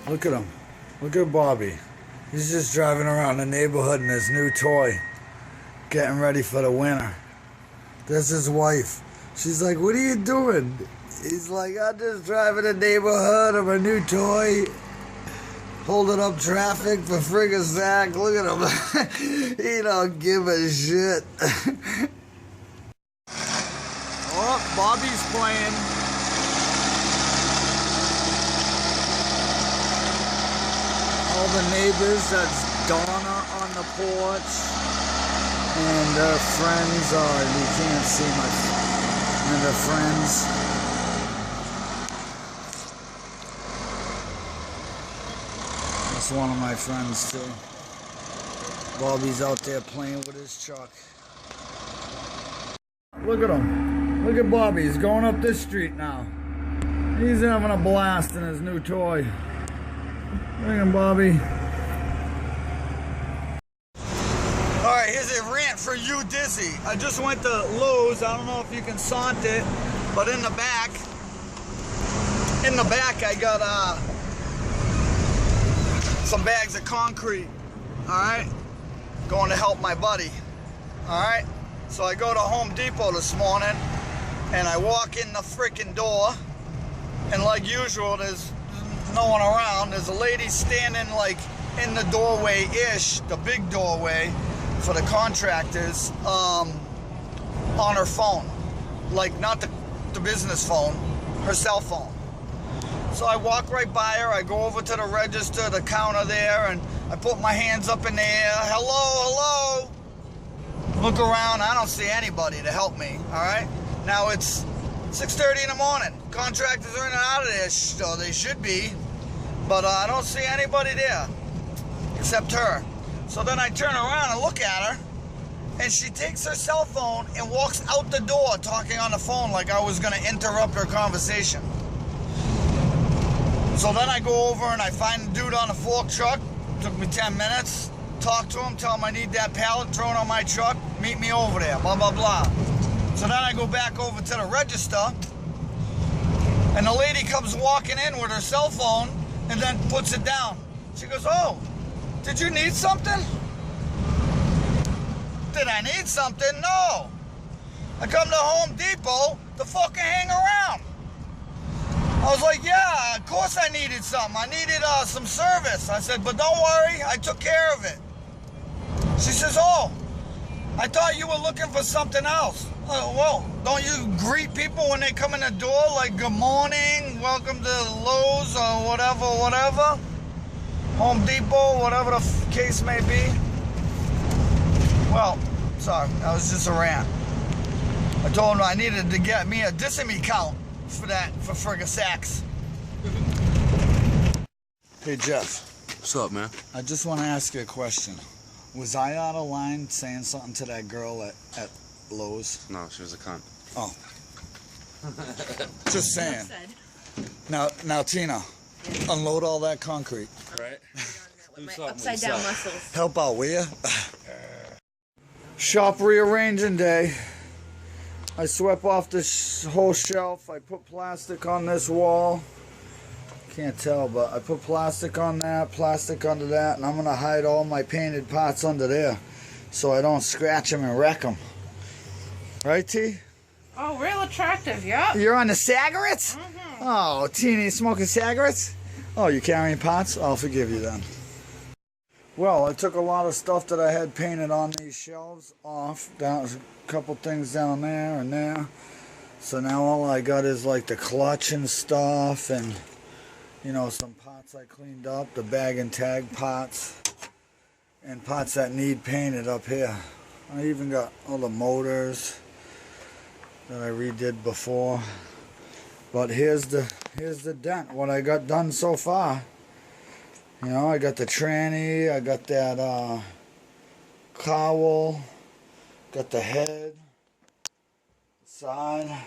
Look at him. Look at Bobby. He's just driving around the neighborhood in his new toy, getting ready for the winter. There's his wife. She's like, what are you doing? He's like, I'm just driving the neighborhood of a new toy, holding up traffic for friggin' Zach. Look at him. He don't give a shit. Oh, Bobby's playing. All the neighbors, that's Donna on the porch, and their friends are, you can't see much, and their friends. That's one of my friends too. Bobby's out there playing with his truck. Look at him. Look at Bobby. He's going up this street now. He's having a blast in his new toy. Look at him, Bobby. Alright, here's a rant for you, Dizzy. I just went to Lowe's. I don't know if you can saunt it, but in the back I got some bags of concrete. Alright? Going to help my buddy. Alright? So I go to Home Depot this morning and I walk in the freaking door, and like usual there's no one around. There's a lady standing like in the doorway-ish, the big doorway for the contractors, on her phone. Like not the business phone, her cell phone. So I walk right by her, I go over to the register, the counter there, and I put my hands up in the air. Hello, hello. Look around, I don't see anybody to help me, alright? Now it's 6:30 in the morning. Contractors are in and out of there, so they should be. But I don't see anybody there, except her. So then I turn around and look at her, and she takes her cell phone and walks out the door talking on the phone like I was gonna interrupt her conversation. So then I go over and I find the dude on the fork truck. Took me 10 minutes. Talk to him, tell him I need that pallet thrown on my truck. Meet me over there, blah, blah, blah. So then I go back over to the register, and the lady comes walking in with her cell phone and then puts it down. She goes, oh, did you need something? Did I need something? No. I come to Home Depot to fucking hang around. I was like, yeah, of course I needed something. I needed some service. I said, but don't worry, I took care of it. She says, oh, I thought you were looking for something else. Well, don't you greet people when they come in the door like good morning, welcome to Lowe's or whatever, Home Depot, whatever the case may be? Well, sorry, that was just a rant. I told him I needed to get me a Dissimy count for friggin' sacks. Hey Jeff. What's up, man? I just want to ask you a question. Was I out of line saying something to that girl at Lowe's? No, she was a cunt. Oh. Just saying. Now Tina, unload all that concrete. Right? My upside down muscles. Help out, will ya? Shop rearranging day. I swept off this whole shelf. I put plastic on this wall. Can't tell, but I put plastic on that, plastic under that, and I'm going to hide all my painted pots under there so I don't scratch them and wreck them. Right, T? Oh, real attractive, yeah. You're on the cigarettes? Mm-hmm. Oh, Tina, you smoking cigarettes? Oh, you carrying pots? I'll forgive you then. Well, I took a lot of stuff that I had painted on these shelves off. Down a couple things down there and there. So now all I got is like the clutch and stuff, and you know, some pots I cleaned up, the bag and tag pots, and pots that need painted up here. I even got all the motors that I redid before. But here's the dent, what I got done so far. You know, I got the tranny, I got that cowl, got the head, side,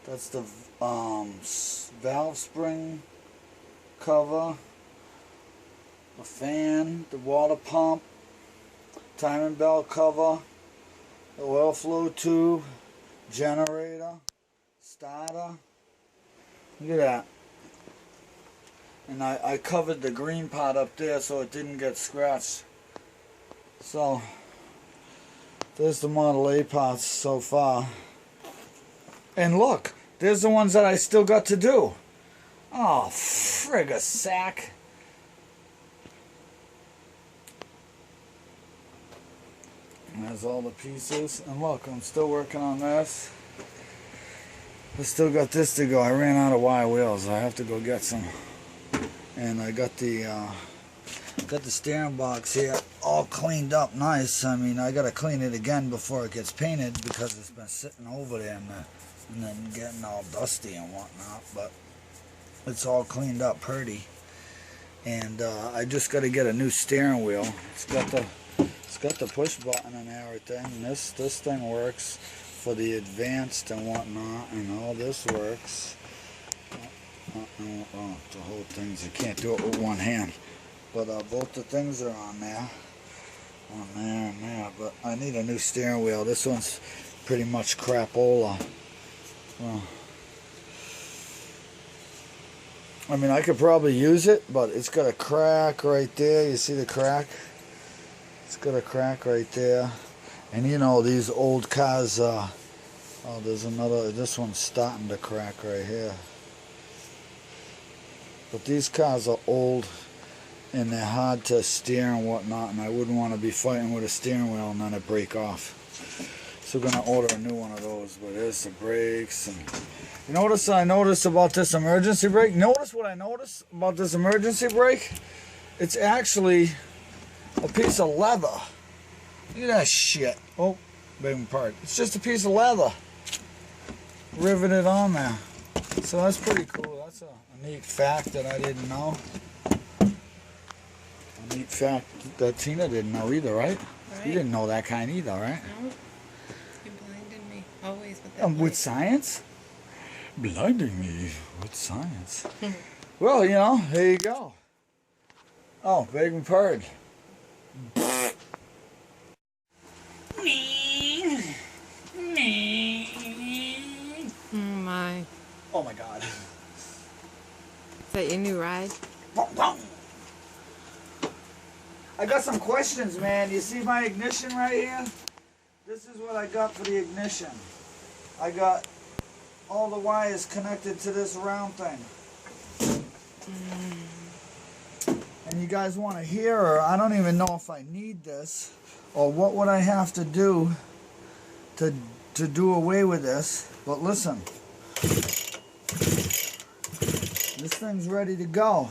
that's the valve spring cover, the fan, the water pump, timing belt cover, the oil flow tube, generator, starter. Look at that. And I covered the green part up there so it didn't get scratched. So, there's the Model A parts so far. And look, there's the ones that I still got to do. Oh, frig a sack. And there's all the pieces. And look, I'm still working on this. I still got this to go. I ran out of wire wheels. I have to go get some. And I got the steering box here all cleaned up nice. I mean, I got to clean it again before it gets painted because it's been sitting over there and then getting all dusty and whatnot. But it's all cleaned up pretty. And I just got to get a new steering wheel. It's got the push button and everything. And this thing works for the advanced and whatnot, and all this works. The whole thing's, you can't do it with one hand. But both the things are on there. On there and there. But I need a new steering wheel. This one's pretty much crapola. Well, I mean, I could probably use it, but it's got a crack right there. You see the crack? It's got a crack right there. And you know, these old cars, oh, there's another, this one's starting to crack right here. But these cars are old and they're hard to steer and whatnot, and I wouldn't want to be fighting with a steering wheel and then it break off. So we're going to order a new one of those. But there's the brakes. And you notice I noticed about this emergency brake? Notice what I noticed about this emergency brake? It's actually a piece of leather. Look at that shit. Oh, beg my pardon. It's just a piece of leather riveted on there. So that's pretty cool. That's a neat fact that I didn't know. A neat fact that Tina didn't know either, right? You didn't know that kind either, right? No. You blinded me. Always with that. With science? Blinding me with science. Well, you know, there you go. Oh, beg my pardon. Oh my. Oh my God. Is that your new ride? I got some questions, man. You see my ignition right here? This is what I got for the ignition. I got all the wires connected to this round thing. And you guys want to hear, or I don't even know if I need this, or what would I have to do to do away with this. But listen, this thing's ready to go.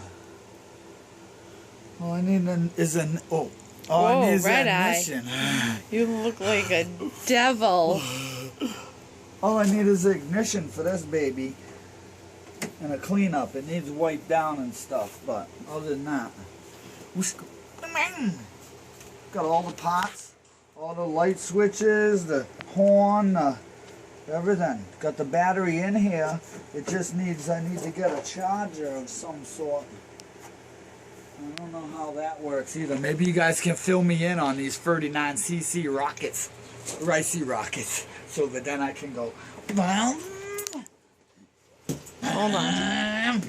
All I need is an I need is ignition. You look like a devil. All I need is ignition for this baby and a cleanup. It needs wiped down and stuff, but other than that, got all the pots, all the light switches, the horn, everything. Got the battery in here. It just needs, I need to get a charger of some sort. I don't know how that works either. Maybe you guys can fill me in on these 39cc rockets, ricey rockets, so that then I can go. Hold on.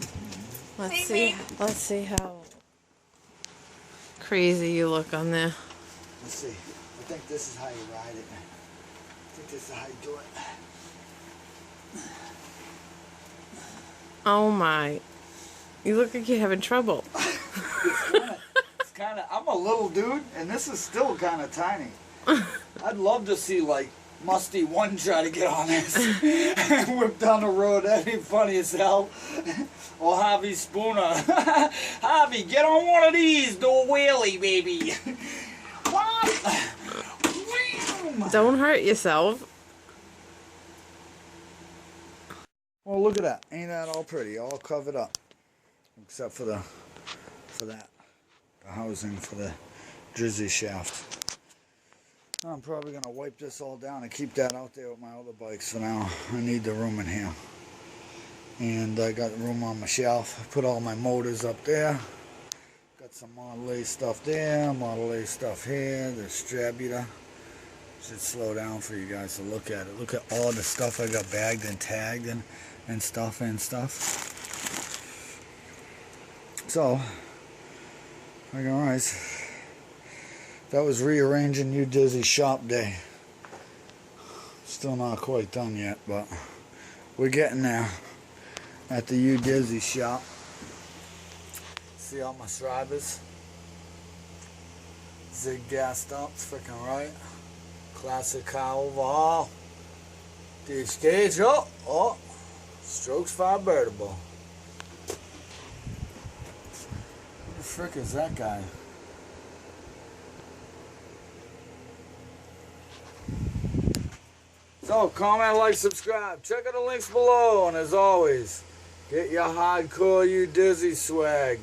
Let's see how crazy you look on there. Let's see. I think this is how you ride it. I think this is how you do it. Oh my. You look like you're having trouble. It's kind of, I'm a little dude, and this is still kind of tiny. I'd love to see, like, Musty One try to get on this and whip down the road. That'd be funny as hell. Or Javi Spooner. Javi, get on one of these. Do a wheelie, baby. Don't hurt yourself. Well, look at that. Ain't that all pretty? All covered up. Except for the housing for the drizzy shaft. I'm probably going to wipe this all down and keep that out there with my other bikes for now. I need the room in here. And I got room on my shelf. I put all my motors up there. Got some Model A stuff there, Model A stuff here, the distributor. Should slow down for you guys to look at it. Look at all the stuff I got bagged and tagged and stuff and stuff. So, I guys, that was rearranging U Dizzy shop day. Still not quite done yet, but we're getting there at the U Dizzy shop. See all my strivers? Zig gas dumps, freaking right. Classic car overhaul. Ditch gauge, oh, strokes vibrable. Who the frick is that guy? So, comment, like, subscribe. Check out the links below, and as always, get your hardcore U Dizzy swag.